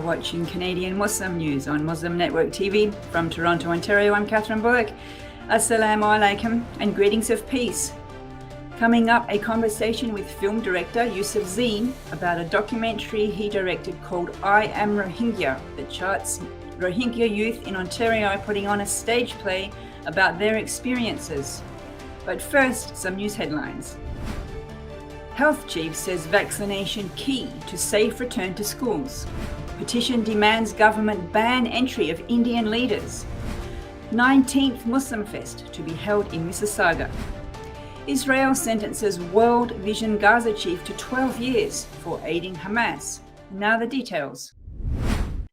are watching Canadian Muslim News on Muslim Network TV. From Toronto, Ontario, I'm Catherine Bullock. Assalamu alaikum and greetings of peace. Coming up, a conversation with film director YUSUF ZINE about a documentary he directed called I Am Rohingya that charts Rohingya youth in Ontario putting on a stage play about their experiences. But first, some news headlines. Health chief says vaccination key to safe return to schools. Petition demands government ban entry of Indian leaders. 19th MuslimFest to be held in Mississauga. Israel sentences World Vision Gaza chief to 12 years for aiding Hamas. Now the details.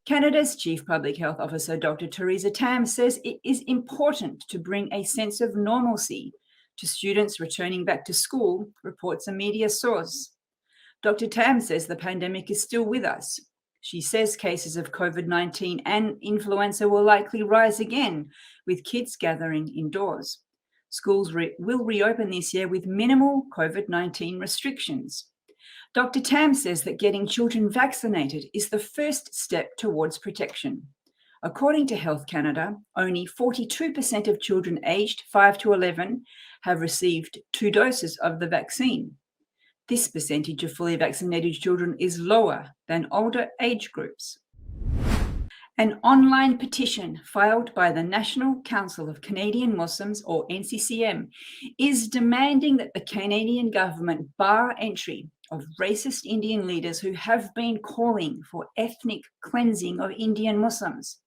Canada's Chief Public Health Officer Dr. Theresa Tam says it is important to bring a sense of normalcy to students returning back to school, reports a media source. Dr. Tam says the pandemic is still with us. She says cases of COVID-19 and influenza will likely rise again, with kids gathering indoors. Schools will reopen this year with minimal COVID-19 restrictions. Dr. Tam says that getting children vaccinated is the first step towards protection. According to Health Canada, only 42% of children aged 5 to 11 have received 2 doses of the vaccine. This percentage of fully vaccinated children is lower than older age groups. An online petition filed by the National Council of Canadian Muslims, or NCCM, is demanding that the Canadian government bar entry of racist Indian leaders who have been calling for ethnic cleansing of Indian Muslims.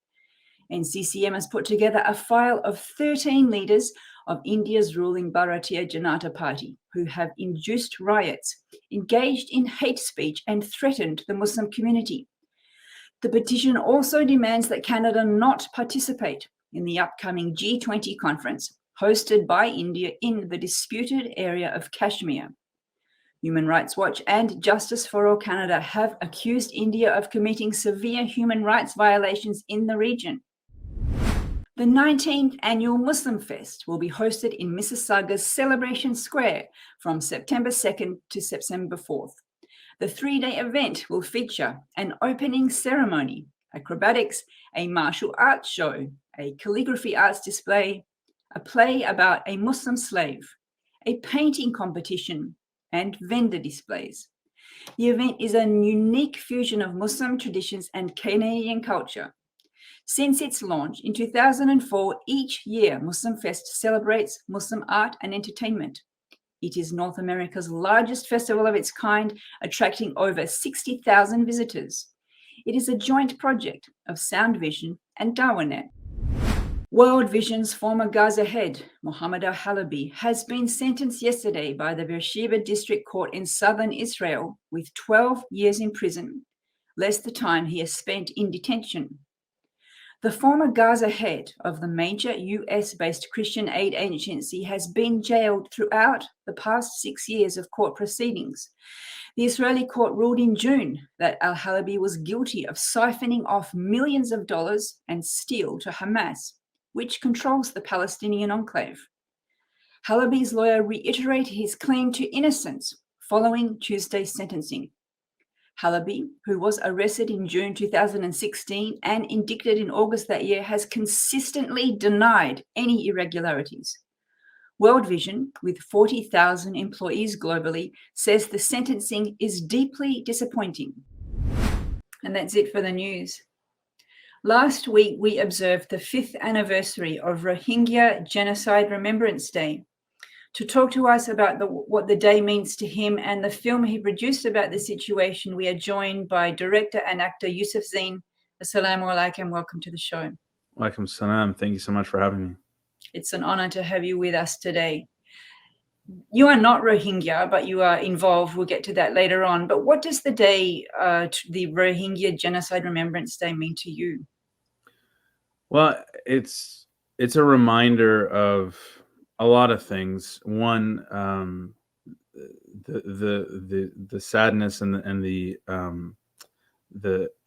NCCM has put together a file of 13 leaders of India's ruling Bharatiya Janata Party who have induced riots, engaged in hate speech, and threatened the Muslim community. The petition also demands that Canada not participate in the upcoming G20 conference hosted by India in the disputed area of Kashmir. Human Rights Watch and Justice for All Canada have accused India of committing severe human rights violations in the region. The 19th annual MuslimFest will be hosted in Mississauga's Celebration Square from September 2nd to September 4th. The 3-day event will feature an opening ceremony, acrobatics, a martial arts show, a calligraphy arts display, a play about a Muslim slave, a painting competition, and vendor displays. The event is a unique fusion of Muslim traditions and Canadian culture. Since its launch in 2004, each year MuslimFest celebrates Muslim art and entertainment. It is North America's largest festival of its kind, attracting over 60,000 visitors. It is a joint project of Sound Vision and Darwinet. World Vision's former Gaza head, Mohammed al-Halabi, has been sentenced yesterday by the Beersheba District Court in southern Israel with 12 years in prison, less the time he has spent in detention. The former Gaza head of the major US-based Christian aid agency has been jailed throughout the past 6 years of court proceedings. The Israeli court ruled in June that al-Halabi was guilty of siphoning off millions of dollars and steel to Hamas, which controls the Palestinian enclave. Halabi's lawyer reiterated his claim to innocence following Tuesday's sentencing. Halabi, who was arrested in June 2016 and indicted in August that year, has consistently denied any irregularities. World Vision, with 40,000 employees globally, says the sentencing is deeply disappointing. And that's it for the news. Last week, we observed the 5th anniversary of Rohingya Genocide Remembrance Day. To talk to us about what the day means to him and the film he produced about the situation, we are joined by director and actor YUSUF ZINE. Assalamu alaikum. Welcome to the show. Walaikum salam. Thank you so much for having me. It's an honor to have you with us today. You are not Rohingya, but you are involved. We'll get to that later on. But what does the day, the Rohingya Genocide Remembrance Day, mean to you? Well, it's a reminder of a lot of things. One, the sadness and the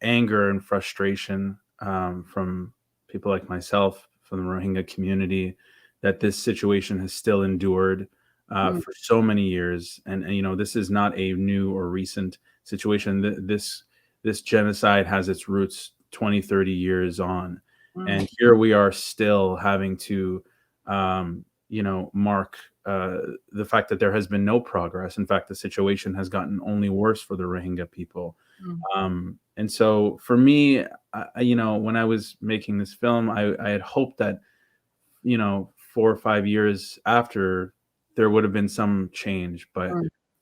anger and frustration from people like myself, from the Rohingya community, that this situation has still endured for so many years. And you know, this is not a new or recent situation. This this genocide has its roots 20, 30 years on. Mm. And here we are still having to, mark the fact that there has been no progress. In fact, the situation has gotten only worse for the Rohingya people. And so for me, when I was making this film, I had hoped that, 4 or 5 years after, there would have been some change. But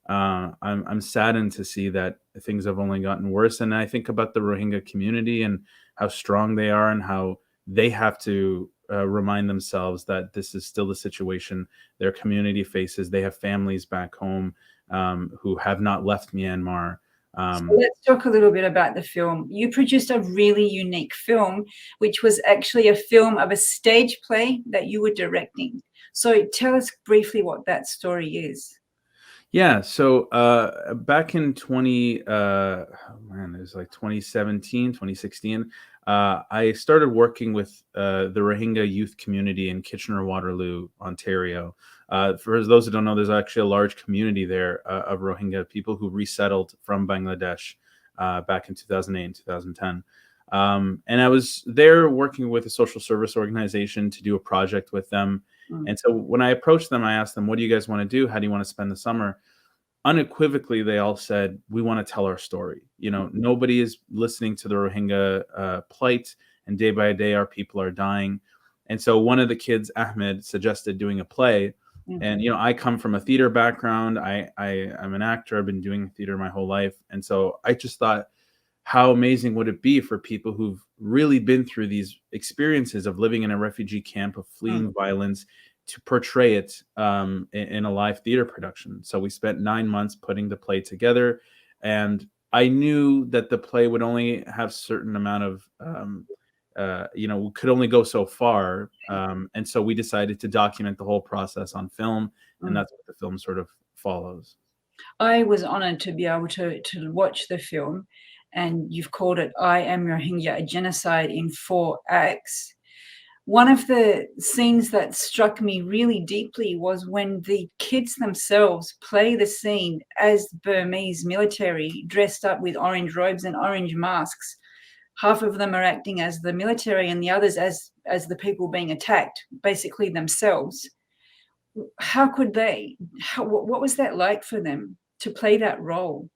I'm saddened to see that things have only gotten worse. And I think about the Rohingya community and how strong they are and how they have to remind themselves that this is still the situation their community faces. They have families back home who have not left Myanmar. So let's talk a little bit about the film. You produced a really unique film, which was actually a film of a stage play that you were directing. So tell us briefly what that story is. Yeah, so back in it was like 2017, 2016, I started working with the Rohingya youth community in Kitchener-Waterloo, Ontario. For those who don't know, there's actually a large community there of Rohingya people who resettled from Bangladesh back in 2008 and 2010. And I was there working with a social service organization to do a project with them. And so when I approached them, I asked them, what do you guys want to do? How do you want to spend the summer? Unequivocally, they all said, we want to tell our story. Nobody is listening to the Rohingya plight, and day by day, our people are dying. And so one of the kids, Ahmed, suggested doing a play. And, I come from a theater background. I'm an actor. I've been doing theater my whole life. And so I just thought, how amazing would it be for people who've really been through these experiences of living in a refugee camp, of fleeing violence, to portray it in a live theater production. So we spent 9 months putting the play together, and I knew that the play would only have certain amount of, could only go so far. And so we decided to document the whole process on film, and that's what the film sort of follows. I was honored to be able to watch the film, and you've called it I Am Rohingya, a genocide in 4 acts. One of the scenes that struck me really deeply was when the kids themselves play the scene as Burmese military dressed up with orange robes and orange masks. Half of them are acting as the military and the others as the people being attacked, basically themselves. How could they? What was that like for them to play that role?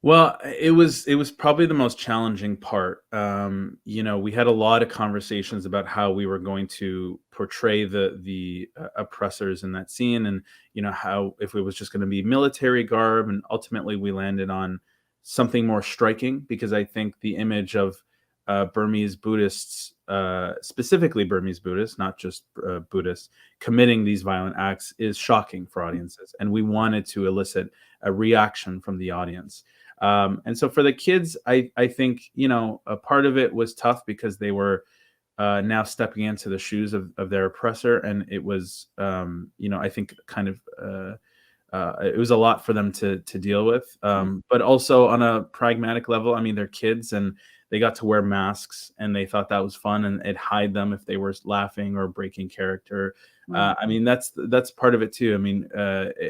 Well, it was probably the most challenging part. We had a lot of conversations about how we were going to portray the oppressors in that scene, and how if it was just going to be military garb, and ultimately we landed on something more striking, because I think the image of Burmese Buddhists, specifically Burmese Buddhists, not just Buddhists, committing these violent acts is shocking for audiences, and we wanted to elicit a reaction from the audience. And so for the kids, I think, a part of it was tough because they were now stepping into the shoes of their oppressor. And it was, I think kind of, it was a lot for them to deal with. But also on a pragmatic level, I mean, they're kids and they got to wear masks, and they thought that was fun, and it'd hide them if they were laughing or breaking character. I mean, that's part of it too. I mean,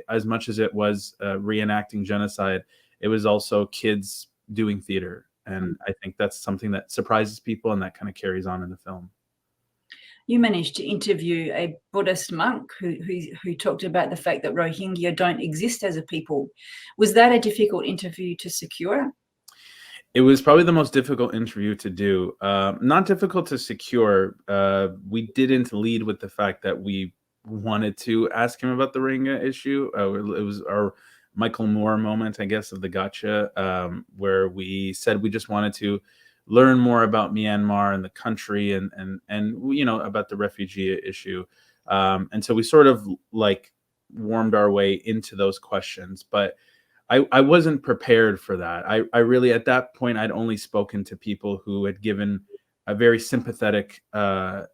as much as it was reenacting genocide, it was also kids doing theater. And I think that's something that surprises people, and that kind of carries on in the film. You managed to interview a Buddhist monk who talked about the fact that Rohingya don't exist as a people. Was that a difficult interview to secure? It was probably the most difficult interview to do. Not difficult to secure. We didn't lead with the fact that we wanted to ask him about the Rohingya issue. It was our Michael Moore moment, I guess, of the gotcha, where we said we just wanted to learn more about Myanmar and the country, and about the refugee issue. And so we sort of like warmed our way into those questions, but I wasn't prepared for that. I really, at that point, I'd only spoken to people who had given a very sympathetic,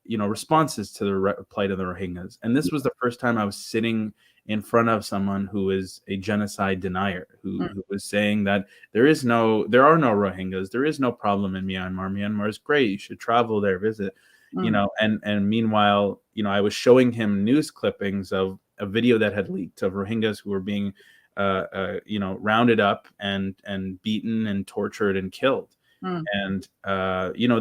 responses to the plight of the Rohingyas. And this was the first time I was sitting in front of someone who is a genocide denier, who was saying that there are no Rohingyas, there is no problem in Myanmar. Myanmar is great. You should travel there, visit, and meanwhile, I was showing him news clippings of a video that had leaked of Rohingyas who were being rounded up and beaten and tortured and killed. And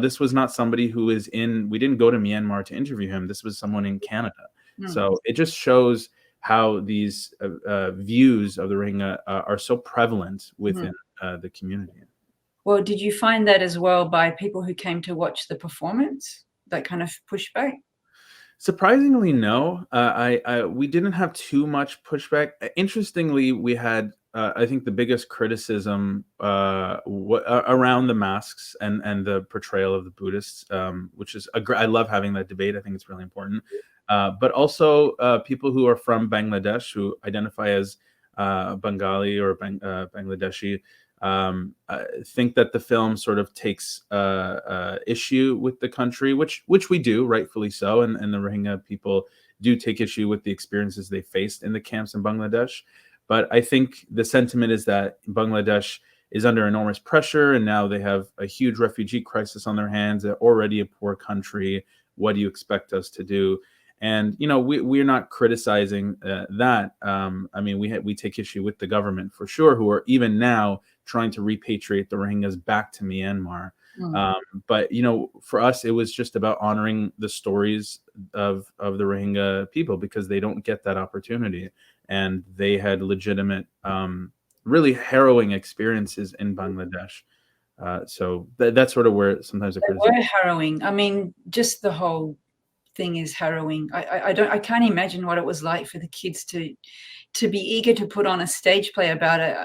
this was not somebody who is in. We didn't go to Myanmar to interview him. This was someone in Canada. So it just shows how these views of the Rohingya are so prevalent within the community. Well, did you find that as well by people who came to watch the performance, that kind of pushback? Surprisingly, no. We didn't have too much pushback. Interestingly, we had, I think, the biggest criticism around the masks and the portrayal of the Buddhists, which is I love having that debate. I think it's really important. But also people who are from Bangladesh who identify as Bengali or Bangladeshi think that the film sort of takes issue with the country, which we do, rightfully so, and the Rohingya people do take issue with the experiences they faced in the camps in Bangladesh. But I think the sentiment is that Bangladesh is under enormous pressure, and now they have a huge refugee crisis on their hands. They're already a poor country. What do you expect us to do? And we're not criticizing that. I mean, we take issue with the government for sure, who are even now trying to repatriate the Rohingyas back to Myanmar. But for us, it was just about honoring the stories of the Rohingya people, because they don't get that opportunity, and they had legitimate, really harrowing experiences in Bangladesh. So that's sort of where sometimes the criticism. They were harrowing. I mean, just the whole thing is harrowing. I can't imagine what it was like for the kids to be eager to put on a stage play about it.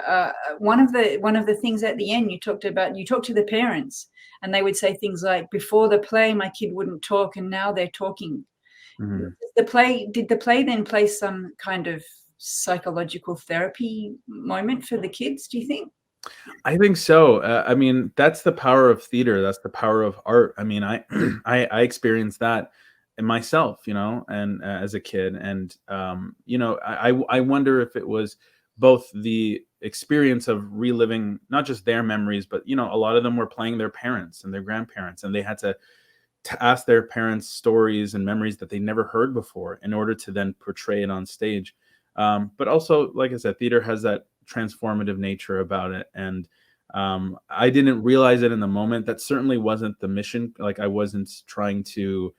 One of the things at the end you talked to the parents, and they would say things like, before the play my kid wouldn't talk, and now they're talking. Did the play then play some kind of psychological therapy moment for the kids, do you think? I think so. I mean, that's the power of theater. That's the power of art. I mean, I experienced that in myself, and as a kid. And, I wonder if it was both the experience of reliving not just their memories, but, a lot of them were playing their parents and their grandparents, and they had to ask their parents stories and memories that they never heard before in order to then portray it on stage. But also, like I said, theater has that transformative nature about it. And I didn't realize it in the moment. That certainly wasn't the mission. Like, I wasn't trying to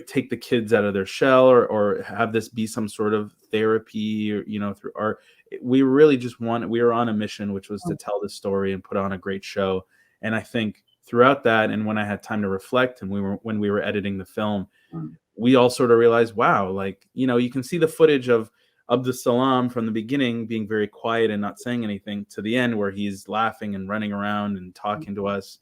take the kids out of their shell, or have this be some sort of therapy, or through art. We really just we were on a mission, which was to tell the story and put on a great show. And I think throughout that, and when I had time to reflect, and when we were editing the film, we all sort of realized, wow, like, you can see the footage of Abdus Salam from the beginning being very quiet and not saying anything, to the end where he's laughing and running around and talking to us,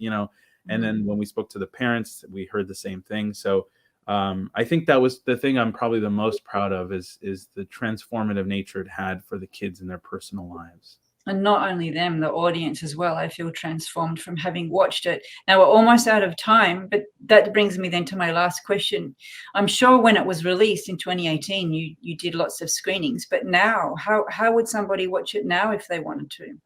and then when we spoke to the parents, we heard the same thing. So I think that was the thing I'm probably the most proud of, is the transformative nature it had for the kids in their personal lives. And not only them, the audience as well. I feel transformed from having watched it. Now, we're almost out of time, but that brings me then to my last question. I'm sure when it was released in 2018, you did lots of screenings, but now, how would somebody watch it now if they wanted to?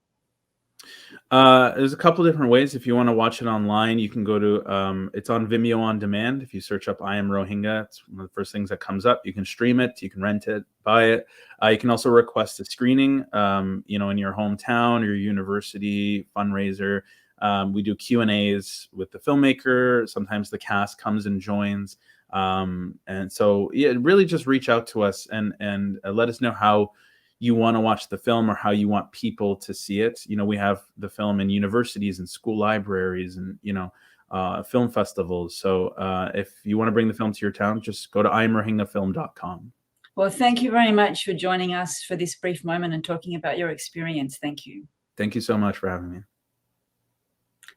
There's a couple different ways. If you want to watch it online, you can go to, it's on Vimeo on demand. If you search up I Am Rohingya, it's one of the first things that comes up. You can stream it, you can rent it, buy it. You can also request a screening, in your hometown or your university fundraiser. We do Q&As with the filmmaker. Sometimes the cast comes and joins. And so, yeah, really just reach out to us and let us know how you want to watch the film, or how you want people to see it. We have the film in universities and school libraries and, film festivals. So if you want to bring the film to your town, just go to imrohingyafilm.com. Well, thank you very much for joining us for this brief moment and talking about your experience. Thank you. Thank you so much for having me.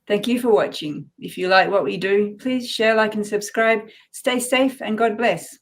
Thank you for watching. If you like what we do, please share, like, and subscribe. Stay safe, and God bless.